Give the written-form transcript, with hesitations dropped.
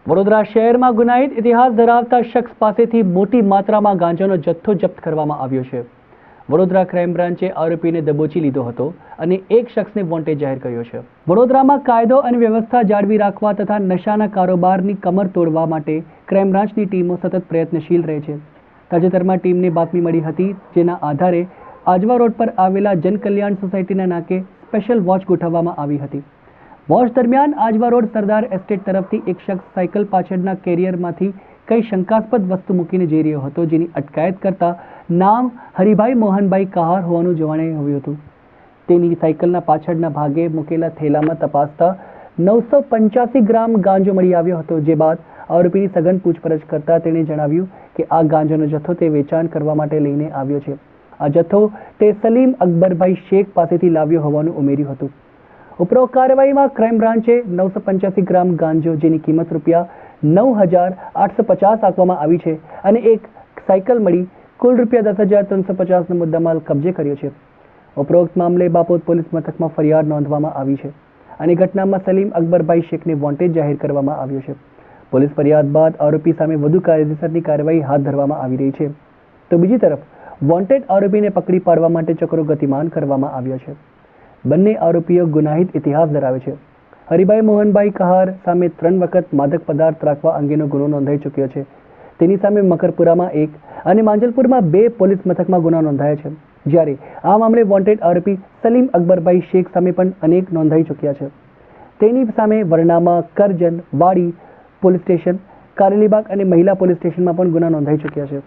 વડોદરા શહેરમાં ગુનાહિત ઇતિહાસ ધરાવતા શખ્સ પાસેથી મોટી માત્રામાં ગાંજાનો જથ્થો જપ્ત કરવામાં આવ્યો છે. વડોદરા ક્રાઇમ બ્રાન્ચે આરોપીને દબોચી લીધો હતો અને એક શખ્સને વોન્ટેડ જાહેર કર્યો છે. વડોદરામાં કાયદો અને વ્યવસ્થા જાળવી રાખવા તથા નશાના કારોબારની કમર તોડવા માટે ક્રાઇમ બ્રાન્ચની ટીમો સતત પ્રયત્નશીલ રહે છે. તાજેતરમાં ટીમને બાતમી મળી હતી, જેના આધારે આજવા રોડ પર આવેલા જનકલ્યાણ સોસાયટીના નાકે સ્પેશિયલ વોચ ગોઠવવામાં આવી હતી. વોચ દરમિયાન આજવા રોડ સરદાર એસ્ટેટ તરફથી એક શખ્સ સાયકલ પાછળના કેરિયરમાંથી કઈ શંકાસ્પદ વસ્તુ મૂકીને જઈ રહ્યો હતો, જેની અટકાયત કરતા નામ હરિભાઈ મોહનભાઈ કહાર હોવાનું જોવાને આવ્યું હતું. તેની સાયકલના પાછળના ભાગે મૂકેલા થેલામાં તપાસતા 985 ગ્રામ ગાંજો મળી આવ્યો હતો. જે બાદ આરોપીની સઘન પૂછપરછ કરતા તેણે જણાવ્યું કે આ ગાંજાનો જથ્થો તે વેચાણ કરવા માટે લઈને આવ્યો છે. આ જથ્થો તે સલીમ અકબરભાઈ શેખ પાસેથી લાવ્યો હોવાનું ઉમેર્યું હતું. ઉપરોક્ત કાર્યવાહીમાં ક્રાઇમ બ્રાન્ચે 985 ગ્રામ ગાંજો, જેની કિંમત રૂપિયા 9,850 આંકવામાં આવી છે, અને એક સાયકલ મળી કુલ રૂપિયા 10,350નો મુદ્દામાલ કબજે કર્યો છે. ઉપરોક્ત મામલે બાપોદ પોલીસ મથકમાં ફરિયાદ નોંધવામાં આવી છે અને ઘટનામાં સલીમ અકબરભાઈ શેખને વોન્ટેડ જાહેર કરવામાં આવ્યો છે. પોલીસ ફરિયાદ બાદ આરોપી સામે વધુ કાયદેસરની કાર્યવાહી હાથ ધરવામાં આવી રહી છે. તો બીજી તરફ વોન્ટેડ આરોપીને પકડી પાડવા માટે ચક્રો ગતિમાન કરવામાં આવ્યા છે. બંને આરોપીઓ ગુનાહિત ઇતિહાસ ધરાવે છે. હરિભાઈ મોહનભાઈ કહાર સામે 3 વખત માદક પદાર્થ રાખવા અંગેનો ગુનો નોંધાઈ ચૂક્યો છે. તેની સામે મકરપુરામાં 1 અને માંજલપુરમાં 2 પોલીસ મથકમાં ગુના નોંધાયા છે. જ્યારે આ મામલે વોન્ટેડ આરોપી સલીમ અકબરભાઈ શેખ સામે પણ અનેક નોંધાઈ ચૂક્યા છે. તેની સામે વરણામાં, કરજણ, વાડી પોલીસ સ્ટેશન, કારેલીબાગ અને મહિલા પોલીસ સ્ટેશનમાં પણ ગુના નોંધાઈ ચૂક્યા છે.